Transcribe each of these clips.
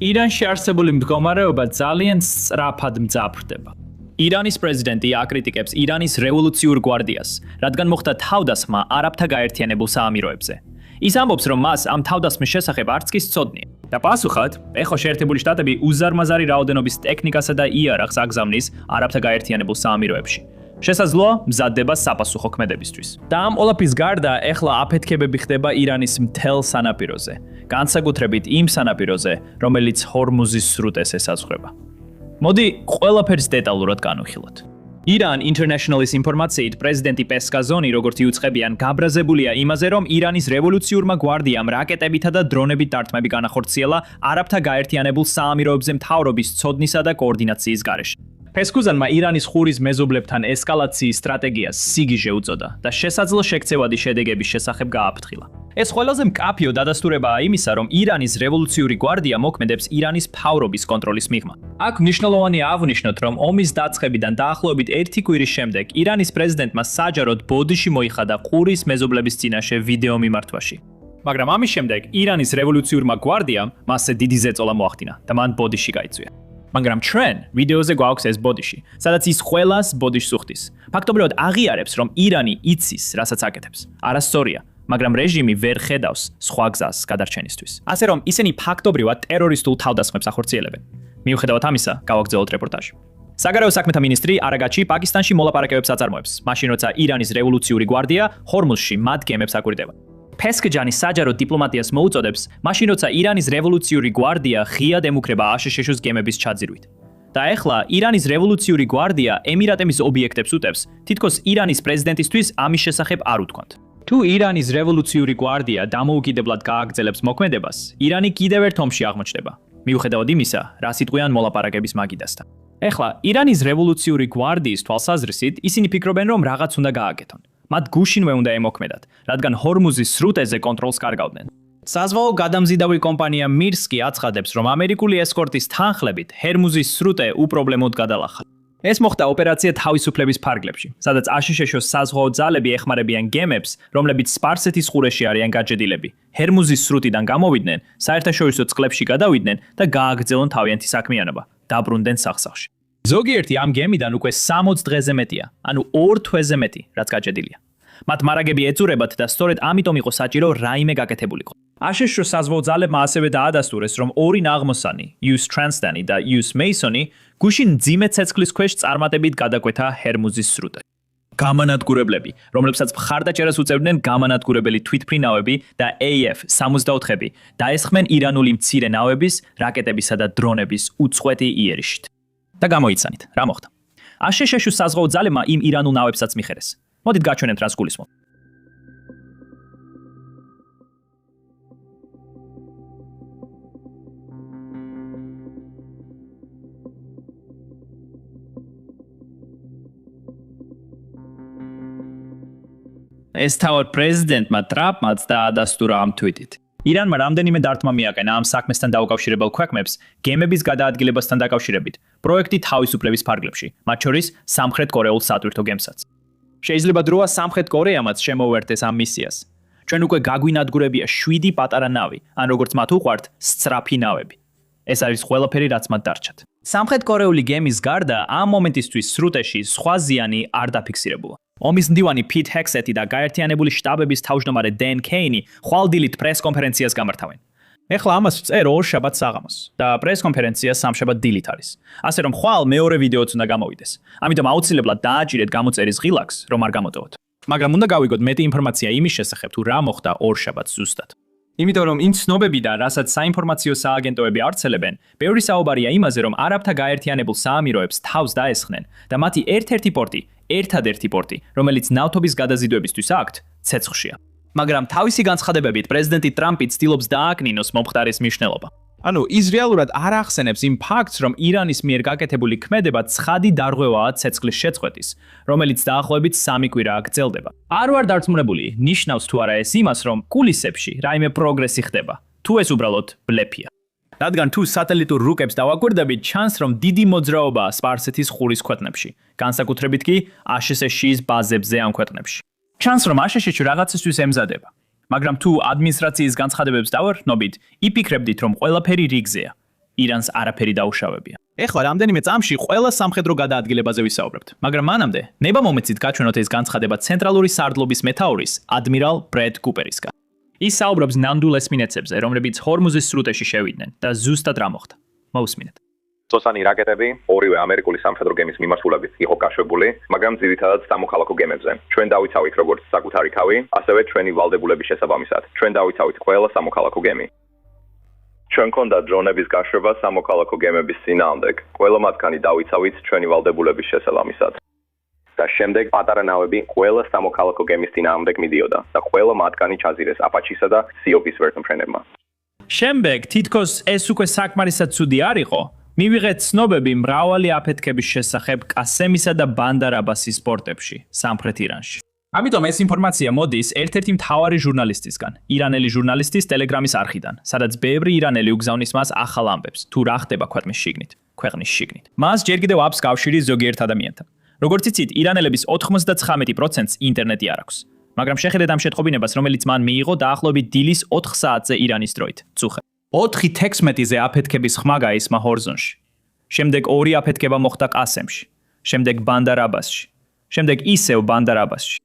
ირანში არსებული მდგომარეობა ძალიან სწრაფად მძაფრდება. ირანის პრეზიდენტი აკრიტიკებს ირანის რევოლუციურ გვარდიას, რადგან მოხდა თავდასხმა არაბთა გაერთიანებულ საამიროებზე. ის ამბობს, რომ მას ამ თავდასხმის შესახებ არც კი სცოდნია. და პასუხად, ეხო შეერთებული შტატები უზარმაზარი რაოდენობის ტექნიკასა და იარაღს აგზავნის არაბთა გაერთიანებულ საამიროებში. შესაძლოა მზადდება საპასუხო ქმედებისთვის. და ამ ყველაფრის გარდა ეხლა აფეთქებები ხდება ირანის მთელ სანაპიროზე, განსაკუთრებით იმ სანაპიროზე, რომელიც ჰორმუზის სრუტეს ესაზღვრება. მოდი ყველაფერს დეტალურად განვიხილოთ. Iran International-ის ინფორმაციით პრეზიდენტი პესკაზონი, როგორც იუწყებიან, გაბრაზებულია იმაზე, რომ ირანის რევოლუციურმა გვარდიამ რაკეტებითა და დრონებით დარტყმები განახორციელა არაბთა გაერთიანებულ საამიროებზე მთავრობის ცოდნისა და კოორდინაციის გარეშე. Peskuzanma ირანის ხურის მეზობლებთან ესკალაციის სტრატეგიას სიგიჟე უწოდა და შესაძლო შექცევადი შედეგების შესახებ გააფრთხილა. ეს ყველაზე მკაფიო დადასტურებაა იმისა, რომ ირანის რევოლუციური გვარდია მოქმედებს ირანის მთავრობის კონტროლის მიღმა. აქ მნიშვნელოვანია აღვნიშნოთ, რომ ომის დაწყებიდან დაახლოებით 1 კვირის შემდეგ ირანის პრეზიდენტმა საჯაროდ ბოდიში მოიხადა ყურის მეზობლების წინაშე ვიდეო მიმართვაში. მაგრამ ამის შემდეგ ირანის რევოლუციურმა გვარდიამ მასზე დიდი ზეწოლა მოახდინა და მან ბოდიში გაიწვია. მაგრამ ჩვენ ვიდეოზე გვაქვს ეს ბოდიში, სადაც ის ყველას ბოდიშს უხდის. ფაქტობრივად აღიარებს, რომ ირანი იცის, რასაც აკეთებს. არასწორია, მაგრამ რეჟიმი ვერ ხედავს სხვა გზას გადარჩენისთვის. ასე რომ ისინი ფაქტობრივად ტერორისტულ თავდასხმებს ახორციელებენ. მიუხედავად ამისა, გავაგრძელოთ რეპორტაჟი. საგარეო საქმეთა მინისტრი არაგაჩი პაკისტანში მოლაპარაკებებს აწარმოებს, მაშინ როცა ირანის რევოლუციური გვარდია ჰორმუზში მათ გემებს აკვირდება. Peskejani საჯარო დიპლომატიას მოუწოდებს, მაშინ როცა ირანის რევოლუციური გვარდია ღიად ემუქრება აშშ-ის გემების ჩაძირვით. და ეხლა ირანის რევოლუციური გვარდია ემირატების ობიექტებს უტევს, თითქოს ირანის პრეზიდენტისთვის ამის შესახებ არ უთქვათ. თუ ირანის რევოლუციური გვარდია დამოუკიდებლად გააგრძელებს მოქმედებას, ირანი კიდევ ერთ ომში აღმოჩნდება. მიუხედავად იმისა, რა სიტყვიან მოლაპარაკების მაგიდასთან. ეხლა ირანის რევოლუციური გვარდიის თვალსაზრისით ისინი ფიქრობენ, რომ რაღაც უნდა გააკეთონ. მათ გუშინვე უნდა ემოქმედათ, რადგან ჰორმუზის სრუტეზე კონტროლს კარგავდნენ. საზღვაო გადამზიდავი კომპანია მირსკი აცხადებს, რომ ამერიკული ესკორტის თანხლებით ჰორმუზის სრუტე უპრობლემოდ გადალახა. ეს მოხდა ოპერაცია თავისუფლების ფარგლებში, სადაც აშშ-ის საზღვაო ძალები ეხმარებიან გემებს, რომლებიც სპარსეთის ყურეში არიან გაჯედილები. ჰორმუზის სრუტიდან გამოვიდნენ, საერთაშორისო წყლებში გადავიდნენ და გააგრძელონ თავიანთი საქმიანობა, დაბრუნდნენ სახსახში. ზოგიერთი ამ გემიდან უკვე 60 დღეზე მეტია, ანუ 2 თვეზე მეტი, რაც გაჭედილია. მათ მარაგები ეწურებათ და სწორედ ამიტომ იყო საჭირო რაიმე გაკეთებულიყო. აშშ-ის საზღვაო ძალებმა ასევე დაადასტურეს, რომ ორი ნაღმოსანი, US Transdani და US Masoni, გუშინ მძიმე ცეცხლის ქვეშ წარმატებით გადაკვეთა ჰორმუზის სრუტე. გამანადგურებლები, რომლებსაც მხარდაჭერას უწევდნენ გამანადგურებელი თვითმფრინავები და AF-64-ები, დაესხმენ ირანული მცირე ნავების, რაკეტებისა და დრონების უწყვეტი იერიშით. და გამოიცანით, რა მოხდა. აშშ-ის საზღვაო ძალებმა იმ ირანულ ნავებსაც მიხერეს. მოდით გაჩვენებთ, რას გულისხმობ. ეს თავად პრეზიდენტმა ტრამპმაც დაადასტურა ამ თვიტით. ირანმა რამდენიმე დარტყმა მიაყენა ამ საქმესთან დაუკავშირებელ ქვეყნებს გემების გადაადგილებასთან დაკავშირებით, პროექტი თავისუფლების ფარგლებში, მათ შორის სამხრეთ კორეულ სატვირთო გემსაც. შეიძლება დროა სამხრეთ კორეამაც შემოუერთდეს ამ მისიას. ჩვენ უკვე გაგვინადგურებია 7 პატარა ნავი, ან როგორც მათ უყვართ, სწრაფი ნავები. ეს არის ყველაფერი, რაც მათ დარჩათ. სამხრეთ კორეული გემის გარდა ამ მომენტისთვის სრუტეში სხვა ზიანი არ დაფიქსირებულა. ომის მდივანი Pete Hegseth და გაერთიანებული შტაბების თავმჯდომარე Dan Kane ხვალდილით პრეს-კონფერენციას გამართავენ. ეხლა ამას ვწერ ორშაბათ საღამოს და პრეს-კონფერენცია სამშაბათ დილით არის. ასე რომ ხვალ მეორე ვიდეოც უნდა გამოვიდეს. ამიტომ აუცილებლად დააჭირეთ გამოწერის ღილაკს, რომ არ გამოტოვოთ. მაგრამ უნდა გავიგოთ მეტი ინფორმაცია იმის შესახებ, თუ რა მოხდა ორშაბათს ზუსტად. იმიტომ რომ იმ ცნობებიდან, რასაც საინფორმაციო სააგენტოები ავრცელებენ, ბევრი საუბარია იმაზე, რომ არაბთა გაერთიანებულ საამიროებს თავს დაესხნენ და მათი ერთადერთი პორტი, რომელიც ნავთობის გადაზიდვებისთვის აქვთ, ცეცხლშია. მაგრამ თავისი განცხადებებით პრეზიდენტი ტრამპი ცდილობს დააკნინოს მომხდარის მნიშვნელობა. ანუ ის რეალურად არ ახსენებს იმ ფაქტს, რომ ირანის მიერ გაკეთებული ქმედება ცხადი დარღვევაა ცეცხლის შეწყვეტის, რომელიც დაახლოებით 3 კვირაა გრძელდება. არ ვარ დარწმუნებული, ნიშნავს თუ არა ეს იმას, რომ კულისებში რაიმე პროგრესი ხდება, თუ ეს უბრალოდ ბლეფია. რადგან თუ სატელიტურ რუკებს დავაკვირდებით, ჩანს, რომ დიდი მოძრაობაა სპარსეთის ყურის ქვეყნებში, განსაკუთრებით კი აშშ-ის ბაზებზე ამ ქვეყნებში. ჩანს, რომ აშშ-ში რაღაცისთვის ემზადება. მაგრამ თუ ადმინისტრაციის განცხადებებს დავარქვნობით, იფიქრებდით, რომ ყველაფერი რიგზეა. ირანს არაფერი დაუშავებია. ეხლა რამდენიმე წამში ყველა სამხედრო გადაადგილებაზე ვისაუბრებთ, მაგრამ მანამდე ნება მომეცით გაჩვენოთ ეს განცხადება ცენტრალური სარდლობის მეთაურის ადმირალ ბრედ კუპერისგან. ის საუბრობს ნამდვილ ესმინეცებზე, რომლებიც ჰორმუზის სრუტეში შევიდნენ და ზუსტად რა მოხდა. მოусმინეთ. წოსანი რაკეტები ორივე ამერიკული სამხედრო გემის მიმართულებით იყო გაშვებული, მაგრამ ძირითადად სამოქალაქო გემებზე. ჩვენ დავიცავით როგორც საკუთარი თავი, ასევე ჩვენი ვალდებულების შესაბამისად. ჩვენ დავიცავით ყველა სამოქალაქო გემი. ჩვენ გქონდა დრონების გაშვება სამოქალაქო გემების წინააღმდეგ. ყველა მათგანი დავიცავით ჩვენი ვალდებულების შესაბამისად. და შემდეგ პატარა ნავები ყველა სამოქალაქო გემის წინააღმდეგ მიდიოდა და ყველა მათგანი ჩაძირეს აპაჩისა და სიოპის ვერტმფრენებმა. შემდეგ თითქოს ეს უკვე საკმარისად ცუდი არ იყო. მივიღეთ ცნობები მრავალი აფეთქების შესახებ კასემისა და ბანდარ აბასის პორტებში, სამხრეთ ირანში. ამიტომ ეს ინფორმაცია მოდის ერთ-ერთი მთავარი ჟურნალისტისგან, ირანელი ჟურნალისტის ტელეგრამის არხიდან, სადაც ბევრი ირანელი უგზავნის მას ახალ ამბებს, თუ რა ხდება ქვეყნის შიგნით. მას ჯერ კიდევ აქვს კავშირი ზოგიერთ ადამიანთან. როგორც იცით, ირანელების 99%-ს ინტერნეტი არ აქვს. მაგრამ შეხედეთ ამ შეტყობინებას, რომელიც მან მიიღო დაახლოებით დილის 4 საათზე ირანის დროით, წუხე. 4:16-ზე აფეთქების ხმა გაისმა ჰორზონში. შემდეგ 2 აფეთქება მოხდა ყასემში. შემდეგ ბანდარ აბასში. შემდეგ ისევ ბანდარ აბასში.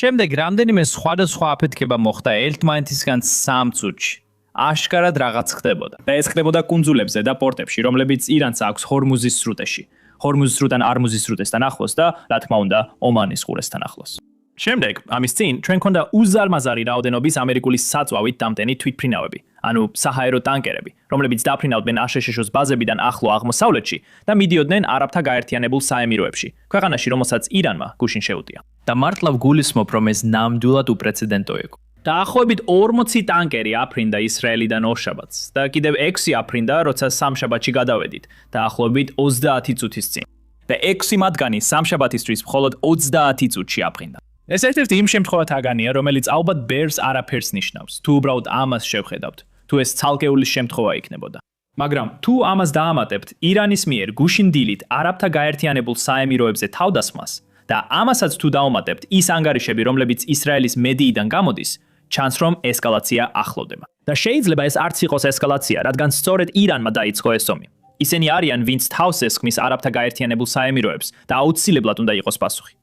შემდეგ რამდენიმე სხვადასხვა აფეთქება მოხდა ერთმანეთისგან 3 წუთში. აშკარად რაღაც ხდებოდა. და ეს ხდებოდა კუნძულებზე და პორტებში, რომლებიც ირანს აქვს ჰორმუზის სრუტეში. ჰორმუზის სრუტიდან არმუზის სრუტესთან ახლოს და, რა თქმა უნდა, ომანის ყურესთან ახლოს. შემდეგ, ამის წინ, ჩვენ გქონდა უზარმაზარი რაოდენობის ამერიკული საწვავით დამტენი თვითმფრინავები, ანუ საჰაერო ტანკერები, რომლებიც დაფრინავდნენ აშშ-ს ბაზებიდან ახლო აღმოსავლეთში და მიდიოდნენ არაბთა გაერთიანებულ საემიროებში, ქვეყანაში, რომელსაც ირანმა გუშინ შეუტია. და მართლა ვგულისხმობ, რომ ეს ნამდვილად უპრეცედენტო იყო. დაახლოებით 40 ტანკერი აფრინდა ისრაელიდან ორშაბათს და კიდევ 6 აფრინდა, როცა სამშაბათში გადავედით, დაახლოებით 30 წუთის წინ. და 6 მათგანი სამშაბათისთვის მხოლოდ 30 წუთში აფრინდა. ეს ერთ-ერთი იმ შემთხვევათაგანია, რომელიც ალბათ ბერს არაფერს ნიშნავს, თუ უბრალოდ ამას შევხედავთ, თუ ეს ცალკეული შემთხვევა იქნებოდა. მაგრამ თუ ამას დაამატებთ ირანის მიერ გუშინ დილით არაბთა გაერთიანებულ საემიროებზე თავდასხმას და ამასაც თუ დაუმატებთ ის ანგარიშები, რომლებიც ისრაელის მედიიდან გამოდის, ჩანს რომ ესკალაცია ახლოვდება. და შეიძლება ეს არც იყოს ესკალაცია, რადგან სწორედ ირანმა დაიწყო ეს ომი. ისინი არიან, ვინც თავს ესხმის არაბთა გაერთიანებულ საემიროებს და აუცილებლად უნდა იყოს პასუხი.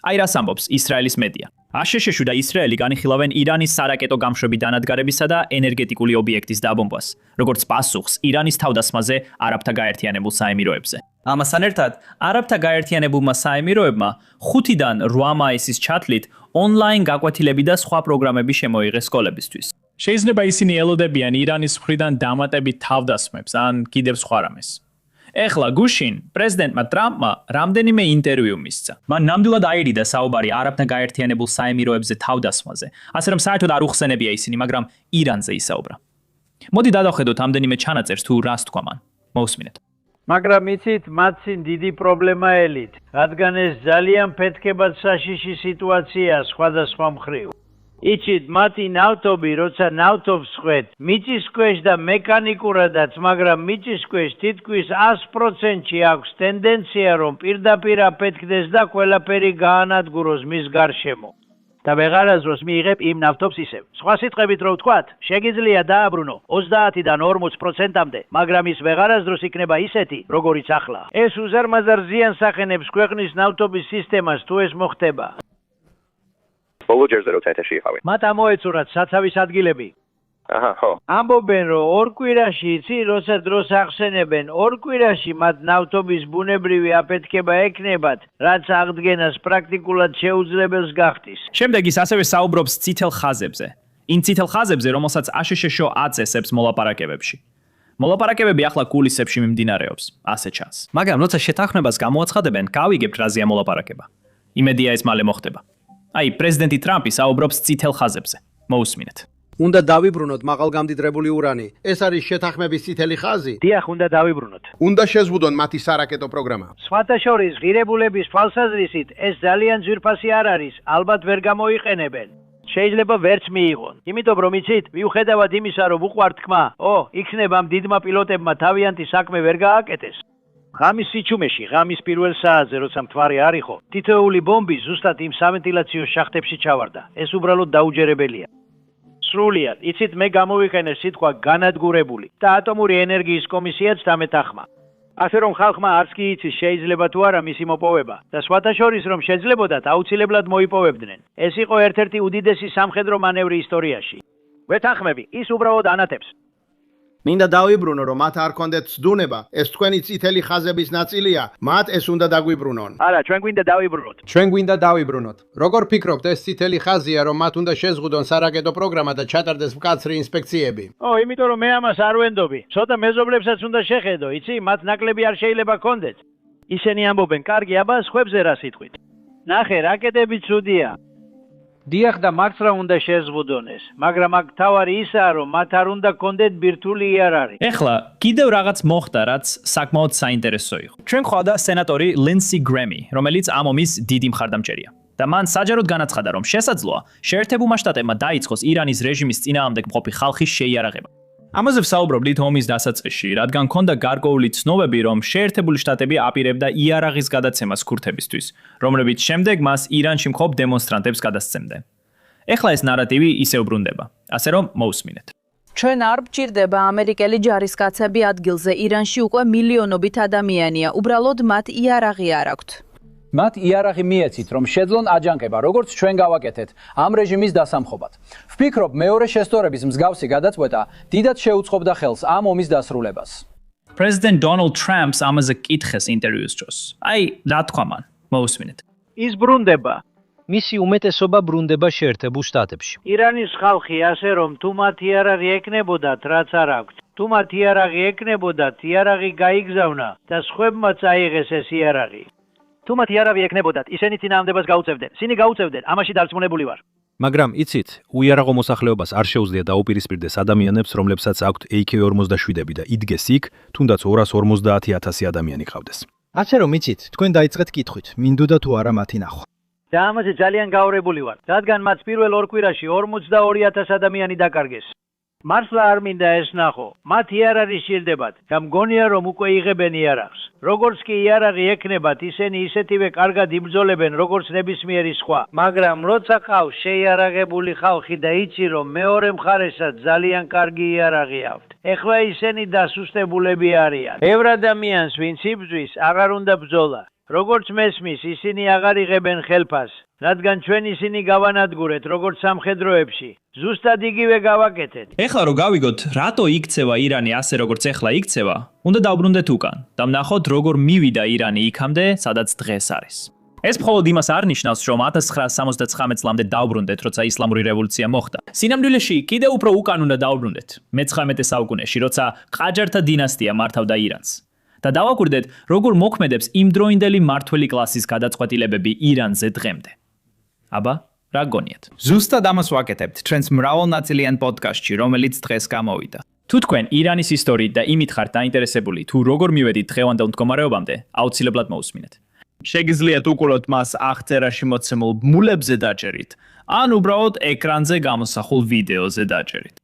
აი რას ამბობს ისრაელის მედია. აშშ და ისრაელი განიხილავენ ირანის სარაკეტო გამშვები დანადგარებისა და ენერგეტიკული ობიექტის დაბომბვას, როგორც პასუხს ირანის თავდასხმაზე არაბთა გაერთიანებულ საემიროებზე. ამასთან ერთად, არაბთა გაერთიანებულმა საემიროებმა 5-დან 8 მაისის ჩათვლით ონლაინ გაკვეთილები და სხვა პროგრამები შემოიღეს სკოლებისთვის. შეიძლება ისინი ელოდებიან ირანის მხრიდან დამატებით თავდასხმებს ან კიდევ სხვა რამეს. ეხლა გუშინ პრეზიდენტმა ტრამპმა რამდენიმე ინტერვიუ მისცა. მან ნამდვილად აირიდა საუბარი არაბთა გაერთიანებულ საემიროებზე თავდასხმაზე, ასე რომ საერთოდ არ უხსენებია ისინი, მაგრამ ირანზე ისაუბრა. მოდი დავხედოთ ამდენიმე ჩანაწერს თუ რას თქვა მან. მოусმინეთ. მაგრამ იცით, მათ წინ დიდი პრობლემა ელით, რადგან ეს ძალიან ფეთქებად საშიში სიტუაციაა სხვადასხვა მხრივ. იცით, მათი ნავთობი, როცა ნავთობს ხვეთ, მიწის ქვეშ და მექანიკურადაც, მაგრამ მიწის ქვეშ თითქმის 100%-ში აქვს ტენდენცია, რომ პირდაპირ აფეთქდეს და ყველაფერი გაანადგუროს მის გარშემო. და ვეღარაზროს მიიღებ იმ ნავთობს ისევ. სხვა სიტყვებით რო ვთქვათ, შეგიძლია დააბრუნო 30-დან 40%-მდე, მაგრამ ის ვეღარაზროს იქნება ისეთი, როგორიც ახლა. ეს უზარმაზარ ზიანს ახენებს ქვეყნის ნავთობის სისტემას, თუ ეს მოხდება. ბოლო ჯერზე როცა ეთერში იყავი. მათ ამოეწურათ საცავის ადგილები. აჰა, ხო. ამბობენ, რომ 2 კვირაში, იცი, როცა დროს ახსენებენ, 2 კვირაში მათ ნავთობის ბუნებრივი აფეთქება ექნებათ, რაც აღდგენას პრაქტიკულად შეუძლებელს გახდის. შემდეგ ის ასევე საუბრობს წითელ ხაზებზე. იმ წითელ ხაზებზე, რომელსაც აშშ აწესებს მოლაპარაკებებში. მოლაპარაკებები ახლა კულისებში მიმდინარეობს, ასე ჩანს. მაგრამ როცა შეთანხმებას გამოაცხადებენ, გავიგებთ რაზეა მოლაპარაკება. იმედია ეს მალე მოხდება. აი, პრეზიდენტი ტრამპი საუბრობს წითელ ხაზებზე. მოусმინეთ. უნდა დავიბრუნოთ მაღალგამდიდრებული ურანი. ეს არის შეთანხმების წითელი ხაზი. დიახ, უნდა დავიბრუნოთ. უნდა შეზღუდონ მათი სარაკეტო პროგრამა. სხვათა შორის, ღირებულების თვალსაზრისით, ეს ძალიან ძვირფასი არ არის, ალბათ ვერ გამოიყენებენ. შეიძლება ვერც მიიღონ. იმიტომ რომ იცით, მიუხედავად იმისა, რომ უყვართ თქმა, იქნება ამ დიდმა პილოტებმა თავიანთი საქმე ვერ გააკეთეს. ღამის სიჩუმეში, ღამის პირველ საათზე, როცა მთვარე არ იყო, თითოეული ბომბი ზუსტად იმ სავენტილაციო შახტებში ჩავარდა. ეს უბრალოდ დაუჯერებელია. სრულიად. იცით, მე გამოვიყენე სიტყვა განადგურებული და ატომური ენერგიის კომისიაც დამეთახმა. ასე რომ ხალხმა არც კი იცის შეიძლება თუ არა მისი მოპოვება და სხვათა შორის რომ შეძლებოდათ აუცილებლად მოიპოვებდნენ. ეს იყო ერთ-ერთი უდიდესი სამხედრო მანევრი ისტორიაში. ვეთანხმები, ის უბრალოდ ანათებს. მინდა დავიბრუნო, რომ მათ არ კონდეთ ცდუნება, ეს თქვენი წითელი ხაზების ნაწილია, მათ ეს უნდა დაგვიბრუნონ. არა, ჩვენ გვინდა დავიბრუნოთ. ჩვენ გვინდა დავიბრუნოთ. როგორ ფიქრობთ, ეს წითელი ხაზია, რომ მათ უნდა შეზღუდონ სარაკეტო პროგრამა და ჩატარდეს მკაცრი ინსპექციები? იმიტომ რომ მე ამას არ ვენდობი. ცოტა მეზობლებსაც უნდა შეხედო, იცი, მათ ნაკლები არ შეიძლება კონდეთ. ისინი ამბობენ, კარგი, აბა სხვებზე რა სიტყვით. ნახე, რაკეტები ცუდია. დიახ და მაგს რა უნდა შეზღუდონეს, მაგრამ აქ თავარი ისაა, რომ მათ არ უნდა კონდეთ ბირთვული იარაღი. ეხლა კიდევ რაღაც მოხდა, რაც საკმაოდ საინტერესო იყო. ჩვენ ხვდა სენატორი ლინსი გრემი, რომელიც ამ ომის დიდი მხარდამჭერია. და მან საჯაროდ განაცხადა, რომ შესაძლოა შეერთებულმა შტატებმა დაიწყოს ირანის რეჟიმის წინააღმდეგ მყოფი ხალხის შეიარაღება. ამაზე ვსაუბრობთ ომის დასაწყისში, რადგან ჰქონდა გარკვეული ცნობები, რომ შეერთებული შტატები აპირებდა იარაღის გადაცემას ქურთებისთვის, რომლებიც შემდეგ მას ირანში მყოფ დემონსტრანტებს გადასცემდნენ. ეხლა ეს ნარატივი ისევ ბრუნდება, ასე რომ მოусმინეთ. ჩვენ არ გვჭირდება ამერიკელი ჯარისკაცები ადგილზე, ირანში უკვე მილიონობით ადამიანია, უბრალოდ მათ იარაღი არ აქვთ. მათ იარაღი მიეცით, რომ შეძლონ აჯანყება, როგორც ჩვენ გავაკეთეთ ამ რეჟიმის დასამხობად. ვფიქრობ, მეორე შესწორების მსგავსი გადაწყვეტა დიდად შეუწყობდა ხელს ამ ომის დასრულებას. პრეზიდენტ დონალდ ტრამპს ამაზე კითხეს ინტერვიუს დროს. რა თქვა მან? მოусმინეთ. ის ბრუნდება. მისი უმეტესობა ბრუნდება შეერთებულ შტატებში. ირანის ხალხი ასე რომ თუ მათ იარაღი ეკნებოდათ, რაც არ აქვთ. თუ მათ იარაღი ეკნებოდათ, იარაღი გაიგზავნა და სხვებმაც აიღეს ეს იარაღი. თუ მათ იარაღი ეკნებოდათ, ისინი წინააღმდეგობას გაუწევდნენ. სინი გაუწევდნენ, ამაში დარწმუნებული ვარ. მაგრამ იცით, უიარაღო მოსახლეობას არ შეუძლია დაუპირისპირდეს ადამიანებს, რომლებსაც აქვთ AK-47 და იდგეს იქ, თუნდაც 250,000 ადამიანი ყავდეს. ასე რომ იცით, თქვენ დაიწყეთ კითხვით, მინდოდა თუ არა მათი ნახვა. და ამაზე ძალიან გაურებული ვარ, რადგან მათ პირველ ორ კვირაში 42,000 ადამიანი დაკარგეს. მართლა არ მინდა ეს ნახო. მათ იარაღი სჭირდებათ და მგონია რომ უკვე იღებენ იარაღს. როგორც კი იარაღი ეკნებათ, ისინი ისეთივე კარგად იბრძოლებენ, როგორც ნებისმიერი სხვა. მაგრამ როცა ყავს შეიარაღებული ხალხი და იცი რომ მეორე მხარესაც ძალიან კარგი იარაღი აქვთ. ეხლა ისინი დასუსტებულები არიან. ბევრ ადამიანს, ვინც იბრძვის, აღარ უნდა ბრძოლა. როგორც მესმის, ისინი აღარ იღებენ ხელფას, რადგან ჩვენ ისინი გავანადგურეთ, როგორც სამხედროებში. ზუსტად იგივე გავაკეთეთ. ეხლა რო გავიგოთ, რატო იქცევა ირანი ასე როგორც ეხლა იქცევა, უნდა დავბრუნდეთ უკან და ვნახოთ როგორ მივიდა ირანი იქამდე, სადაც დღეს არის. ეს მხოლოდ იმას არ ნიშნავს, რომ 1979 წლამდე დავბრუნდეთ, როცა ისლამური რევოლუცია მოხდა. სინამდვილეში კიდევ უფრო უკან უნდა დავბრუნდეთ, მე-19 საუკუნეში, როცა ყაჯართა დინასტია მართავდა ირანს. და დავაკვირდეთ, როგორ მოქმედებს იმდროინდელი მმართველი კლასის გადაწყვეტილებები ირანზე დღემდე. აბა, რა გონიათ? ზუსტად ამას ვაკეთებთ ჩვენს მრავალნაწილიან პოდკასტში, რომელიც დღეს გამოვიდა. თუ თქვენ ირანის ისტორიით და იმით ხართ დაინტერესებული, თუ როგორ მივედით დღევანდელ მდგომარეობამდე, აუცილებლად მოусმინეთ. შეგიძლიათ უყუროთ მას აღწერაში მოცემულ ბმულებზე დაჭერით, ან უბრალოდ ეკრანზე გამოსახულ ვიდეოზე დაჭერით.